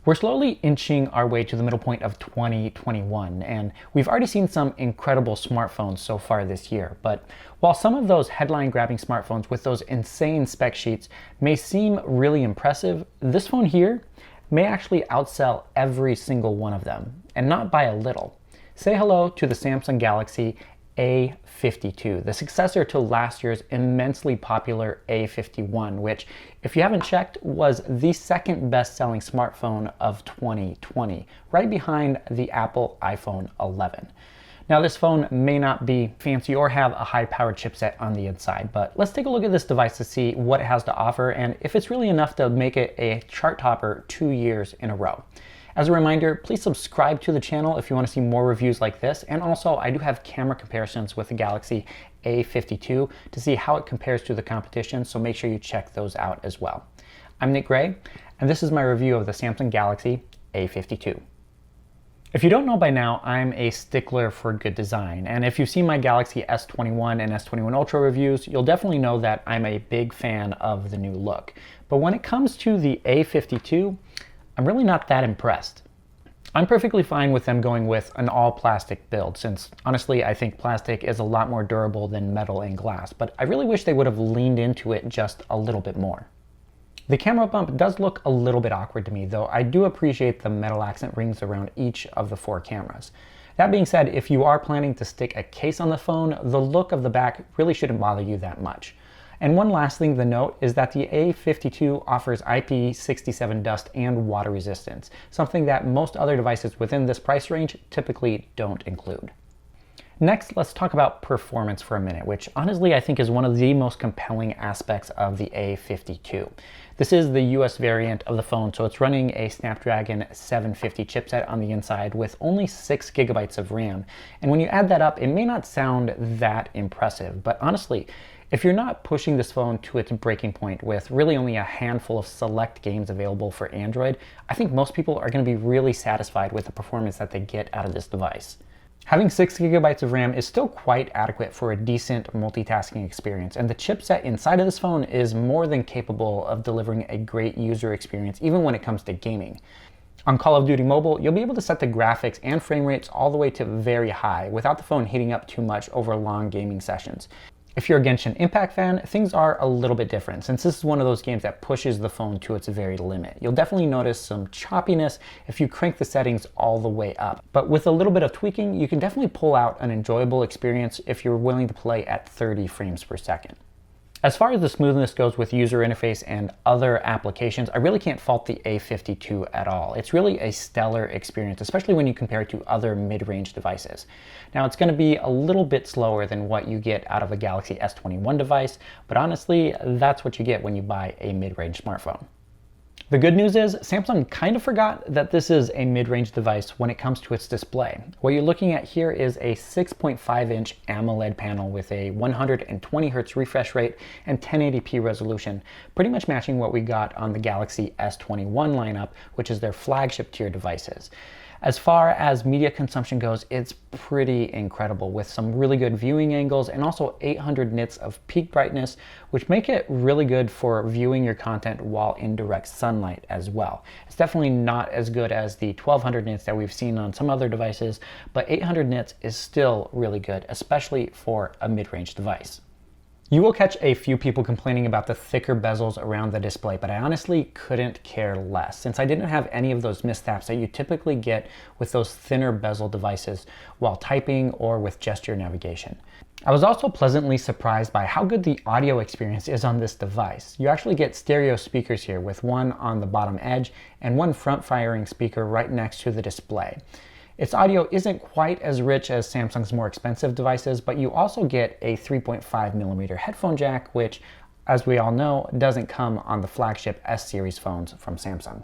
We're slowly inching our way to the middle point of 2021, and we've already seen some incredible smartphones so far this year. But while some of those headline-grabbing smartphones with those insane spec sheets may seem really impressive, this phone here may actually outsell every single one of them, and not by a little. Say hello to the Samsung Galaxy A52, the successor to last year's immensely popular A51, which, if you haven't checked, was the second best-selling smartphone of 2020, right behind the Apple iPhone 11. Now, this phone may not be fancy or have a high-powered chipset on the inside, but let's take a look at this device to see what it has to offer and if it's really enough to make it a chart topper 2 years in a row. As a reminder, please subscribe to the channel if you want to see more reviews like this, and also I do have camera comparisons with the Galaxy A52 to see how it compares to the competition, so make sure you check those out as well. I'm Nick Gray, and this is my review of the Samsung Galaxy A52. If you don't know by now, I'm a stickler for good design, and if you've seen my Galaxy S21 and S21 Ultra reviews, you'll definitely know that I'm a big fan of the new look. But when it comes to the A52, I'm really not that impressed. I'm perfectly fine with them going with an all-plastic build, since honestly I think plastic is a lot more durable than metal and glass, but I really wish they would have leaned into it just a little bit more. The camera bump does look a little bit awkward to me, though I do appreciate the metal accent rings around each of the 4 cameras. That being said, if you are planning to stick a case on the phone, the look of the back really shouldn't bother you that much. And one last thing to note is that the A52 offers IP67 dust and water resistance, something that most other devices within this price range typically don't include. Next, let's talk about performance for a minute, which honestly I think is one of the most compelling aspects of the A52. This is the US variant of the phone, so it's running a Snapdragon 750 chipset on the inside with only 6 gigabytes of RAM. And when you add that up, it may not sound that impressive, but honestly, if you're not pushing this phone to its breaking point with really only a handful of select games available for Android, I think most people are going to be really satisfied with the performance that they get out of this device. Having 6 gigabytes of RAM is still quite adequate for a decent multitasking experience, and the chipset inside of this phone is more than capable of delivering a great user experience even when it comes to gaming. On Call of Duty Mobile, you'll be able to set the graphics and frame rates all the way to very high without the phone heating up too much over long gaming sessions. If you're a Genshin Impact fan, things are a little bit different, since this is one of those games that pushes the phone to its very limit. You'll definitely notice some choppiness if you crank the settings all the way up. But with a little bit of tweaking, you can definitely pull out an enjoyable experience if you're willing to play at 30 frames per second. As far as the smoothness goes with user interface and other applications, I really can't fault the A52 at all. It's really a stellar experience, especially when you compare it to other mid-range devices. Now, it's going to be a little bit slower than what you get out of a Galaxy S21 device, but honestly, that's what you get when you buy a mid-range smartphone. The good news is Samsung kind of forgot that this is a mid-range device when it comes to its display. What you're looking at here is a 6.5-inch AMOLED panel with a 120 Hz refresh rate and 1080p resolution, pretty much matching what we got on the Galaxy S21 lineup, which is their flagship tier devices. As far as media consumption goes, it's pretty incredible with some really good viewing angles and also 800 nits of peak brightness, which make it really good for viewing your content while in direct sunlight as well. It's definitely not as good as the 1200 nits that we've seen on some other devices, but 800 nits is still really good, especially for a mid-range device. You will catch a few people complaining about the thicker bezels around the display, but I honestly couldn't care less, since I didn't have any of those missteps that you typically get with those thinner bezel devices while typing or with gesture navigation. I was also pleasantly surprised by how good the audio experience is on this device. You actually get stereo speakers here, with one on the bottom edge and one front-firing speaker right next to the display. Its audio isn't quite as rich as Samsung's more expensive devices, but you also get a 3.5mm headphone jack, which, as we all know, doesn't come on the flagship S-series phones from Samsung.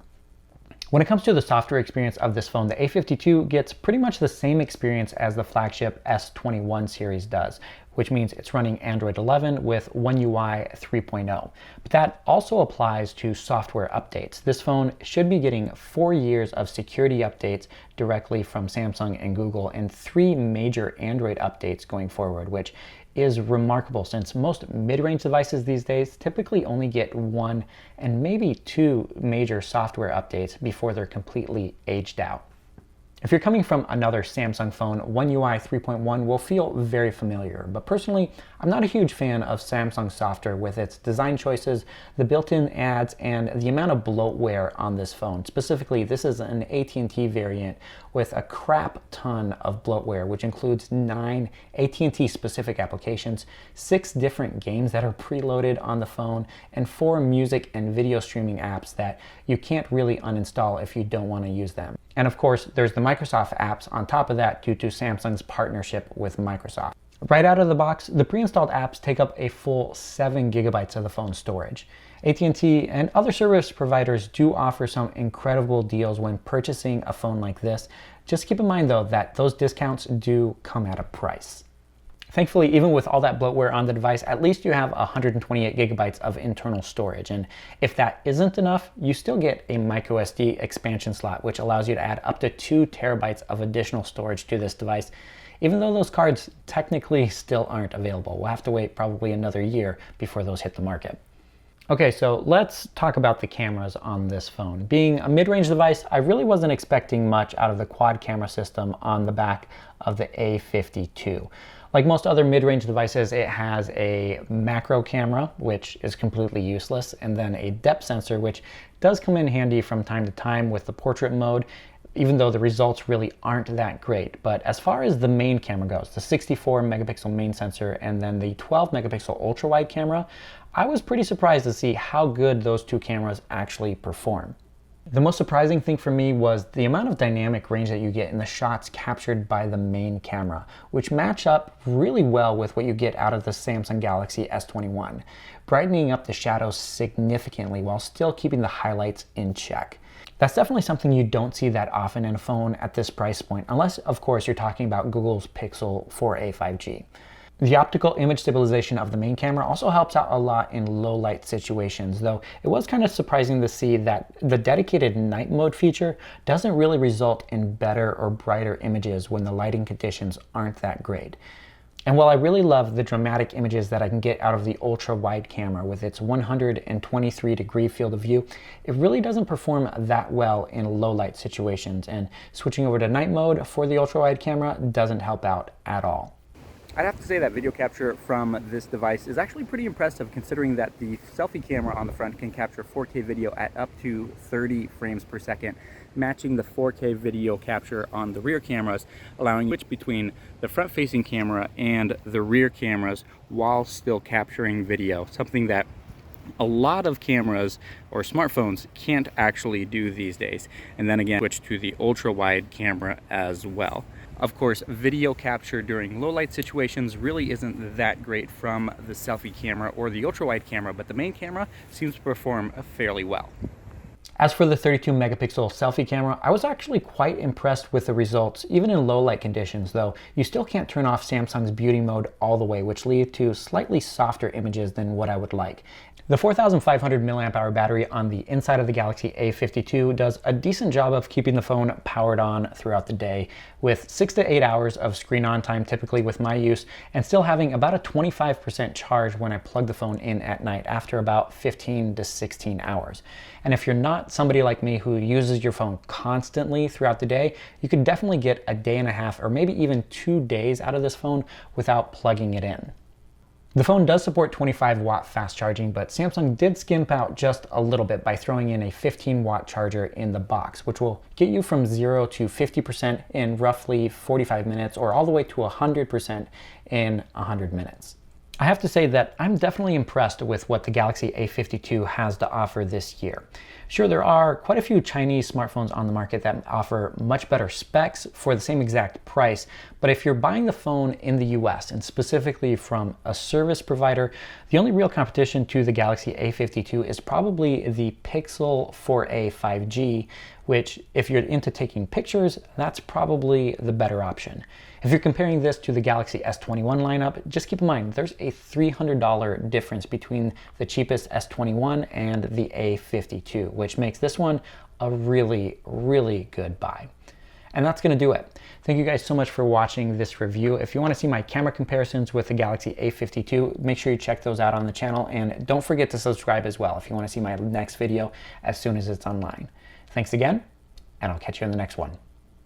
When it comes to the software experience of this phone, the A52 gets pretty much the same experience as the flagship S21 series does, which means it's running Android 11 with One UI 3.0. But that also applies to software updates. This phone should be getting 4 years of security updates directly from Samsung and Google, and 3 major Android updates going forward, which is remarkable since most mid-range devices these days typically only get one and maybe two major software updates before they're completely aged out. If you're coming from another Samsung phone, One UI 3.1 will feel very familiar, but personally, I'm not a huge fan of Samsung software with its design choices, the built-in ads, and the amount of bloatware on this phone. Specifically, this is an AT&T variant with a crap ton of bloatware, which includes 9 AT&T specific applications, 6 different games that are preloaded on the phone, and 4 music and video streaming apps that you can't really uninstall if you don't want to use them. And of course, there's the Microsoft apps on top of that due to Samsung's partnership with Microsoft. Right out of the box, the pre-installed apps take up a full 7 gigabytes of the phone's storage. AT&T and other service providers do offer some incredible deals when purchasing a phone like this. Just keep in mind though that those discounts do come at a price. Thankfully, even with all that bloatware on the device, at least you have 128 gigabytes of internal storage. And if that isn't enough, you still get a microSD expansion slot, which allows you to add up to 2 terabytes of additional storage to this device, even though those cards technically still aren't available. We'll have to wait probably another year before those hit the market. Okay, so let's talk about the cameras on this phone. Being a mid-range device, I really wasn't expecting much out of the quad camera system on the back of the A52. Like most other mid-range devices, it has a macro camera, which is completely useless, and then a depth sensor, which does come in handy from time to time with the portrait mode, even though the results really aren't that great. But as far as the main camera goes, the 64 megapixel main sensor and then the 12 megapixel ultra wide camera, I was pretty surprised to see how good those two cameras actually perform. The most surprising thing for me was the amount of dynamic range that you get in the shots captured by the main camera, which match up really well with what you get out of the Samsung Galaxy S21, brightening up the shadows significantly while still keeping the highlights in check. That's definitely something you don't see that often in a phone at this price point, unless of course you're talking about Google's Pixel 4a 5G. The optical image stabilization of the main camera also helps out a lot in low light situations, though it was kind of surprising to see that the dedicated night mode feature doesn't really result in better or brighter images when the lighting conditions aren't that great. And while I really love the dramatic images that I can get out of the ultra wide camera with its 123-degree field of view, it really doesn't perform that well in low light situations, and switching over to night mode for the ultra wide camera doesn't help out at all. I'd have to say that video capture from this device is actually pretty impressive, considering that the selfie camera on the front can capture 4K video at up to 30 frames per second, matching the 4K video capture on the rear cameras, allowing you to switch between the front-facing camera and the rear cameras while still capturing video, something that a lot of cameras or smartphones can't actually do these days. And then again, switch to the ultra-wide camera as well. Of course, video capture during low light situations really isn't that great from the selfie camera or the ultra-wide camera, but the main camera seems to perform fairly well. As for the 32 megapixel selfie camera, I was actually quite impressed with the results, even in low light conditions, though you still can't turn off Samsung's beauty mode all the way, which leads to slightly softer images than what I would like. The 4,500 mAh battery on the inside of the Galaxy A52 does a decent job of keeping the phone powered on throughout the day, with 6 to 8 hours of screen on time typically with my use, and still having about a 25% charge when I plug the phone in at night after about 15 to 16 hours. And if you're not somebody like me who uses your phone constantly throughout the day, you could definitely get a day and a half or maybe even 2 days out of this phone without plugging it in. The phone does support 25-watt fast charging, but Samsung did skimp out just a little bit by throwing in a 15-watt charger in the box, which will get you from 0 to 50% in roughly 45 minutes or all the way to 100% in 100 minutes. I have to say that I'm definitely impressed with what the Galaxy A52 has to offer this year. Sure, there are quite a few Chinese smartphones on the market that offer much better specs for the same exact price, but if you're buying the phone in the US and specifically from a service provider, the only real competition to the Galaxy A52 is probably the Pixel 4a 5G, which if you're into taking pictures, that's probably the better option. If you're comparing this to the Galaxy S21 lineup, just keep in mind there's a $300 difference between the cheapest S21 and the A52, which makes this one a really, really good buy. And that's going to do it. Thank you guys so much for watching this review. If you want to see my camera comparisons with the Galaxy A52, make sure you check those out on the channel, and don't forget to subscribe as well if you want to see my next video as soon as it's online. Thanks again, and I'll catch you in the next one.